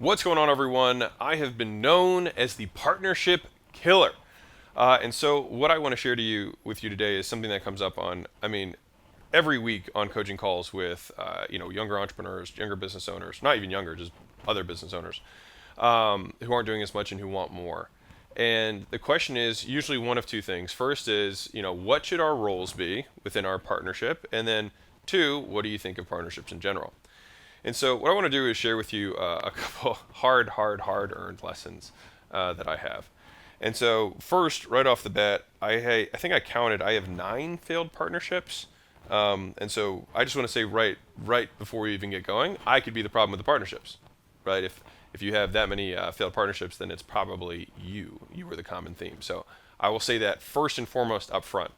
What's going on, everyone? I have been known as the partnership killer. And so what I want to share with you today is something that comes up on, every week on coaching calls with, younger entrepreneurs, younger business owners, not even younger, just other business owners, who aren't doing as much and who want more. And the question is usually one of two things. First is, what should our roles be within our partnership? And then two, what do you think of partnerships in general? And so what I want to do is share with you a couple hard-earned lessons that I have. And so first, right off the bat, I think I counted, I have 9 failed partnerships. And so I just want to say right before we even get going, I could be the problem with the partnerships, right? If you have that many failed partnerships, then it's probably you. You were the common theme. So I will say that first and foremost up front.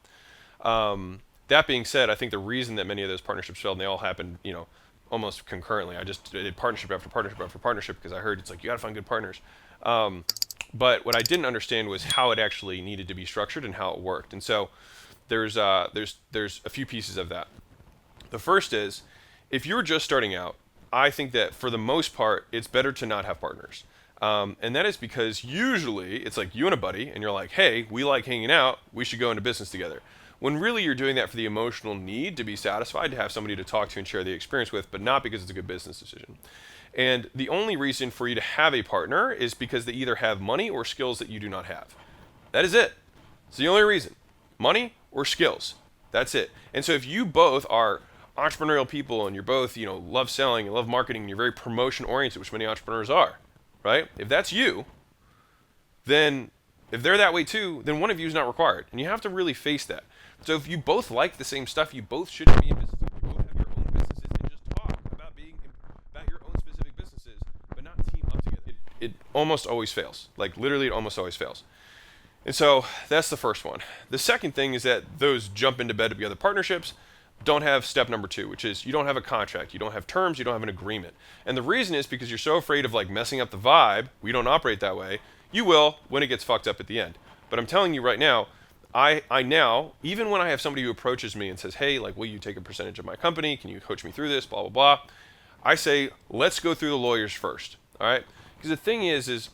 That being said, I think the reason that many of those partnerships failed, and they all happened, almost concurrently. I just did partnership after partnership after partnership because I heard it's like you got to find good partners. But what I didn't understand was how it actually needed to be structured and how it worked. And so there's a few pieces of that. The first is, if you're just starting out, I think that for the most part, it's better to not have partners. And that is because usually it's like you and a buddy, and you're like, hey, we like hanging out, we should go into business together. When really you're doing that for the emotional need to be satisfied, to have somebody to talk to and share the experience with, but not because it's a good business decision. And the only reason for you to have a partner is because they either have money or skills that you do not have. That is it. It's the only reason. Money or skills. That's it. And so if you both are entrepreneurial people and you're both, love selling and love marketing and you're very promotion oriented, which many entrepreneurs are, right? If that's you, then if they're that way too, then one of you is not required. And you have to really face that. So if you both like the same stuff, you both shouldn't be in business. You both have your own businesses and just talk about your own specific businesses, but not team up together. It almost always fails. Like literally, it almost always fails. And so that's the first one. The second thing is that those jump into bed together partnerships don't have step number 2, which is you don't have a contract, you don't have terms, you don't have an agreement. And the reason is because you're so afraid of messing up the vibe. We don't operate that way. You will when it gets fucked up at the end. But I'm telling you right now, I now, even when I have somebody who approaches me and says, hey, will you take a percentage of my company? Can you coach me through this? Blah, blah, blah. I say, let's go through the lawyers first. All right? Because the thing is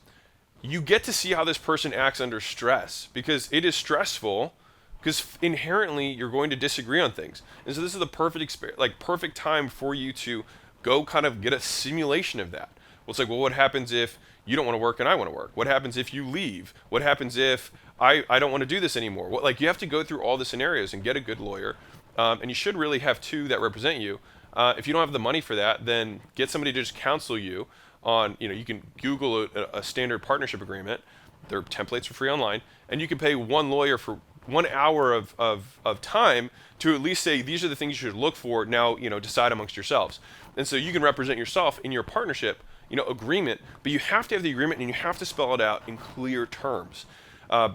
you get to see how this person acts under stress, because it is stressful, because inherently you're going to disagree on things. And so this is the perfect time for you to go kind of get a simulation of that. Well, it's like, well, what happens if you don't want to work and I want to work? What happens if you leave? What happens if I don't want to do this anymore? You have to go through all the scenarios and get a good lawyer. And you should really have 2 that represent you. If you don't have the money for that, then get somebody to just counsel you on, you can Google a standard partnership agreement. There are templates for free online. And you can pay one lawyer for 1 hour of time to at least say, these are the things you should look for. Now, decide amongst yourselves. And so you can represent yourself in your partnership agreement, but you have to have the agreement and you have to spell it out in clear terms.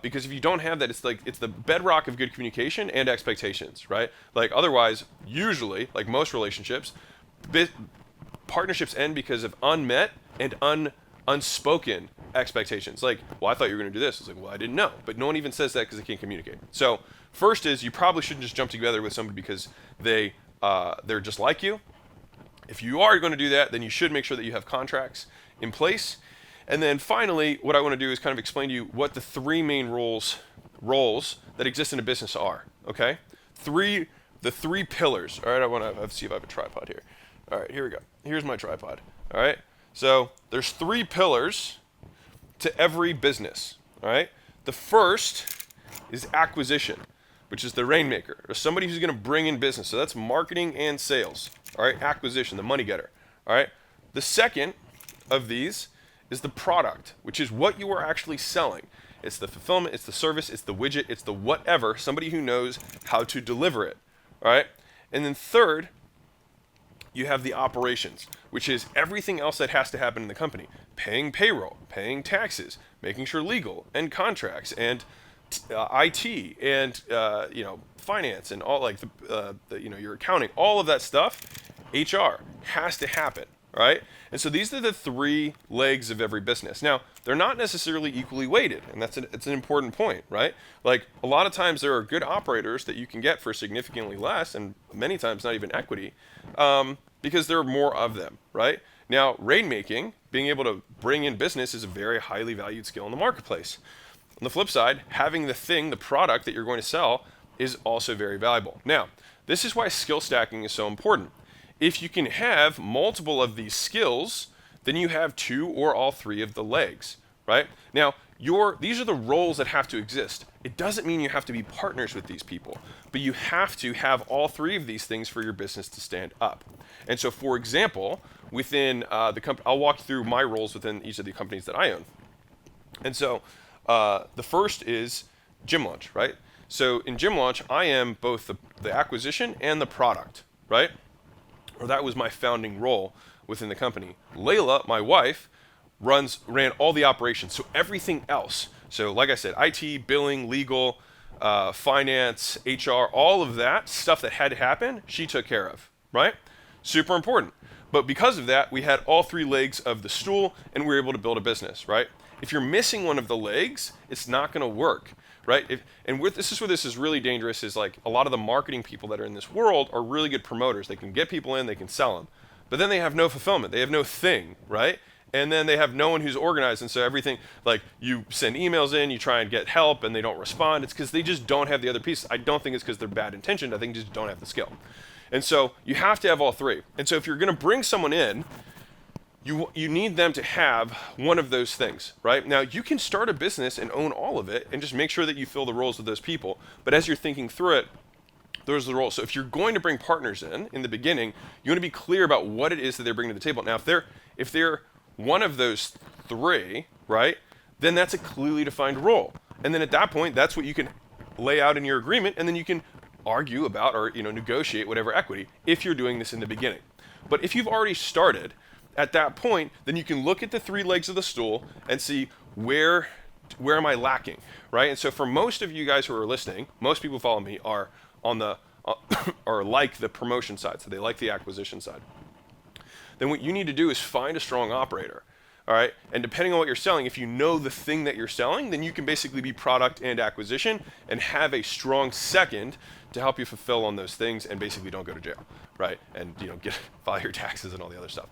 Because if you don't have that, it's the bedrock of good communication and expectations, right? Otherwise, usually, most relationships, partnerships end because of unmet and unspoken expectations. Well, I thought you were going to do this. It's well, I didn't know. But no one even says that because they can't communicate. So first is you probably shouldn't just jump together with somebody because they're just like you. If you are going to do that, then you should make sure that you have contracts in place. And then finally, what I want to do is kind of explain to you what the 3 main roles that exist in a business are. Okay? The 3 pillars. All right, I want to see if I have a tripod here. All right, here we go. Here's my tripod. All right? So there's 3 pillars to every business. All right? The first is acquisition, which is the rainmaker, or somebody who's going to bring in business. So that's marketing and sales. All right, acquisition, the money getter. All right. The second of these is the product, which is what you are actually selling. It's the fulfillment, it's the service, it's the widget, it's the whatever, somebody who knows how to deliver it. All right. And then third, you have the operations, which is everything else that has to happen in the company. Paying payroll, paying taxes, making sure legal and contracts and IT and finance and all your accounting, all of that stuff, HR has to happen, right? And so these are the 3 legs of every business. Now, they're not necessarily equally weighted, and it's an important point, right? A lot of times there are good operators that you can get for significantly less, and many times not even equity, because there are more of them, right? Now, rainmaking, being able to bring in business, is a very highly valued skill in the marketplace. On the flip side, having the product that you're going to sell is also very valuable. Now, this is why skill stacking is so important. If you can have multiple of these skills, then you have 2 or all 3 of the legs, right? Now, these are the roles that have to exist. It doesn't mean you have to be partners with these people, but you have to have all 3 of these things for your business to stand up. And so, for example, within the company, I'll walk through my roles within each of the companies that I own. And so, the first is Gym Launch, right? So in Gym Launch, I am both the acquisition and the product, right? Or that was my founding role within the company. Layla, my wife, ran all the operations, so everything else. So like I said, IT, billing, legal, finance, HR, all of that stuff that had to happen, she took care of, right? Super important. But because of that, we had all 3 legs of the stool, and we were able to build a business, right? If you're missing one of the legs, it's not going to work, right? This is where this is really dangerous, is like a lot of the marketing people that are in this world are really good promoters. They can get people in, they can sell them. But then they have no fulfillment. They have no thing, right? And then they have no one who's organized. And so everything, like you send emails in, you try and get help, and they don't respond. It's because they just don't have the other pieces. I don't think it's because they're bad intentioned. I think they just don't have the skill. And so you have to have all 3. And so if you're going to bring someone in, you need them to have one of those things, right? Now, you can start a business and own all of it and just make sure that you fill the roles of those people. But as you're thinking through it, those are the roles. So if you're going to bring partners in the beginning, you want to be clear about what it is that they're bringing to the table. Now, if they're one of those 3, right, then that's a clearly defined role. And then at that point, that's what you can lay out in your agreement, and then you can argue about or negotiate whatever equity if you're doing this in the beginning. But if you've already started, at that point, then you can look at the 3 legs of the stool and see where am I lacking, right? And so for most of you guys who are listening, most people who follow me are on the or like the promotion side, so they like the acquisition side. Then what you need to do is find a strong operator, all right? And depending on what you're selling, if you know the thing that you're selling, then you can basically be product and acquisition and have a strong second to help you fulfill on those things and basically don't go to jail, right? And file your taxes and all the other stuff.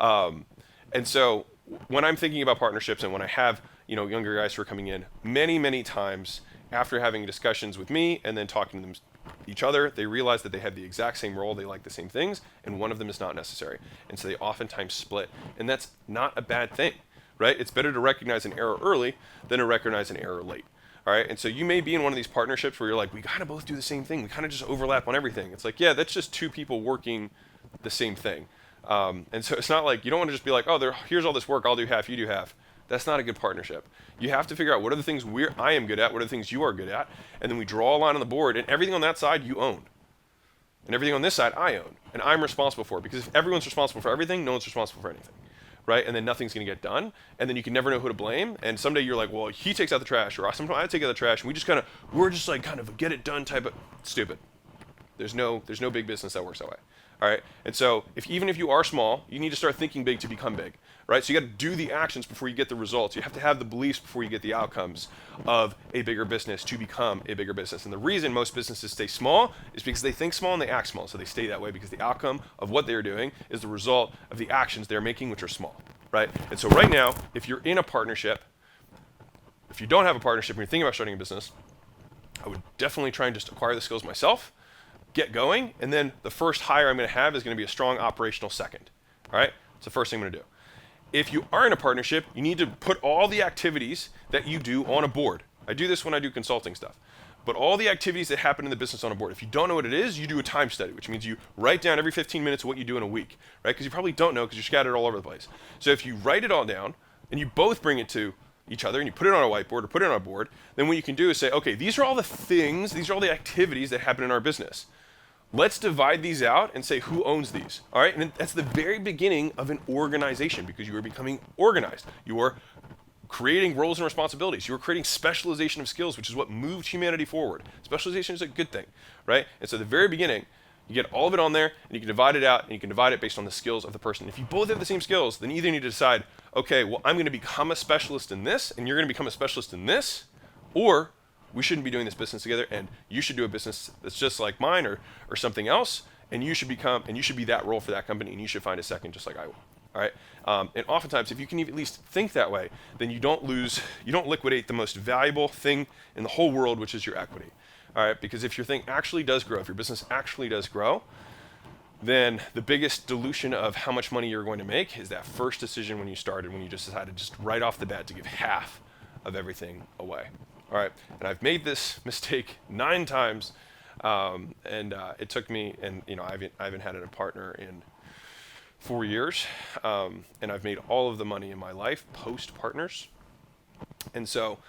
And so when I'm thinking about partnerships and when I have, younger guys who are coming in, many, many times after having discussions with me and then talking to them each other, they realize that they have the exact same role, they like the same things, and one of them is not necessary. And so they oftentimes split. And that's not a bad thing, right? It's better to recognize an error early than to recognize an error late. All right, and so you may be in one of these partnerships where you're like, we kind of both do the same thing. We kind of just overlap on everything. It's like, yeah, that's just 2 people working the same thing. And so it's not like, you don't want to just be like, oh, here's all this work, I'll do half, you do half. That's not a good partnership. You have to figure out what are the things I am good at, what are the things you are good at, and then we draw a line on the board, and everything on that side you own. And everything on this side I own, and I'm responsible for it. Because if everyone's responsible for everything, no one's responsible for anything, right? And then nothing's going to get done, and then you can never know who to blame, and someday you're like, well, he takes out the trash, or sometimes I take out the trash, and we're just like kind of a get it done type of stupid. There's no big business that works that way. All right, and so even if you are small, you need to start thinking big to become big, right? So you got to do the actions before you get the results. You have to have the beliefs before you get the outcomes of a bigger business to become a bigger business. And the reason most businesses stay small is because they think small and they act small. So they stay that way because the outcome of what they're doing is the result of the actions they're making, which are small, right? And so right now, if you're in a partnership, if you don't have a partnership and you're thinking about starting a business, I would definitely try and just acquire the skills myself, get going, and then the first hire I'm going to have is going to be a strong operational second. All right? It's the first thing I'm going to do. If you are in a partnership, you need to put all the activities that you do on a board. I do this when I do consulting stuff. But all the activities that happen in the business on a board. If you don't know what it is, you do a time study, which means you write down every 15 minutes what you do in a week, right? Because you probably don't know because you're scattered all over the place. So if you write it all down and you both bring it to each other and you put it on a whiteboard or put it on a board, then what you can do is say, okay, these are all the things, these are all the activities that happen in our business. Let's divide these out and say who owns these, all right? And that's the very beginning of an organization because you are becoming organized. You are creating roles and responsibilities. You are creating specialization of skills, which is what moved humanity forward. Specialization is a good thing, right? And so at the very beginning, you get all of it on there, and you can divide it out, and you can divide it based on the skills of the person. If you both have the same skills, then either need to decide, okay, well, I'm going to become a specialist in this, and you're going to become a specialist in this, or we shouldn't be doing this business together, and you should do a business that's just like mine or something else, and you should be that role for that company, and you should find a second just like I will. All right. And oftentimes, if you can at least think that way, then you don't liquidate the most valuable thing in the whole world, which is your equity. All right. Because if your thing actually does grow, if your business actually does grow, then the biggest dilution of how much money you're going to make is that first decision when you started, when you just decided just right off the bat to give half of everything away. All right. And I've made this mistake 9 times. It took me, and I haven't had a partner in 4 years, and I've made all of the money in my life post partners. And so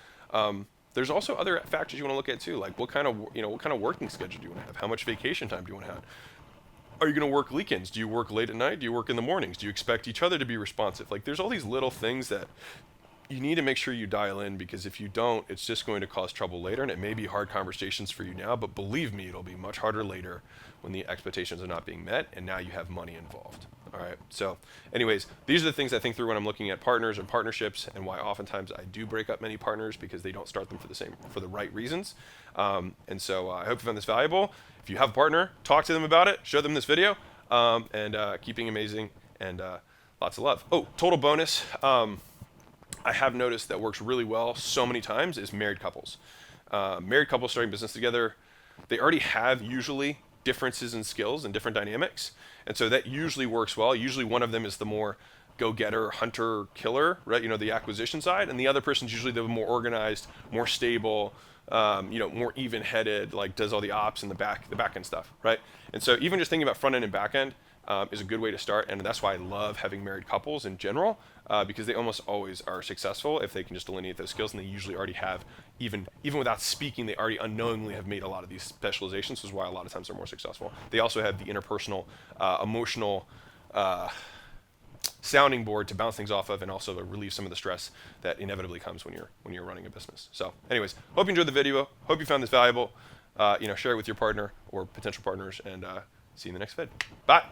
there's also other factors you want to look at too, like what kind of working schedule do you want to have? How much vacation time do you want to have? Are you going to work weekends? Do you work late at night? Do you work in the mornings? Do you expect each other to be responsive? Like, there's all these little things that you need to make sure you dial in, because if you don't, it's just going to cause trouble later, and it may be hard conversations for you now, but believe me, it'll be much harder later when the expectations are not being met and now you have money involved. All right. So anyways, these are the things I think through when I'm looking at partners and partnerships, and why oftentimes I do break up many partners, because they don't start them for the right reasons. And so I hope you found this valuable. If you have a partner, talk to them about it, show them this video, and keeping amazing, and lots of love. Oh, total bonus. I have noticed that works really well so many times is married couples. Married couples starting business together, they already have usually differences in skills and different dynamics. And so that usually works well. Usually one of them is the more go-getter, hunter, killer, right? The acquisition side. And the other person's usually the more organized, more stable, more even-headed, like does all the ops and the back end stuff, right? And so even just thinking about front end and back end is a good way to start. And that's why I love having married couples in general, because they almost always are successful if they can just delineate those skills, and they usually already have, even without speaking, they already unknowingly have made a lot of these specializations, which is why a lot of times they're more successful. They also have the interpersonal, emotional sounding board to bounce things off of, and also to relieve some of the stress that inevitably comes when you're running a business. So anyways, hope you enjoyed the video. Hope you found this valuable. Share it with your partner or potential partners, and see you in the next vid. Bye.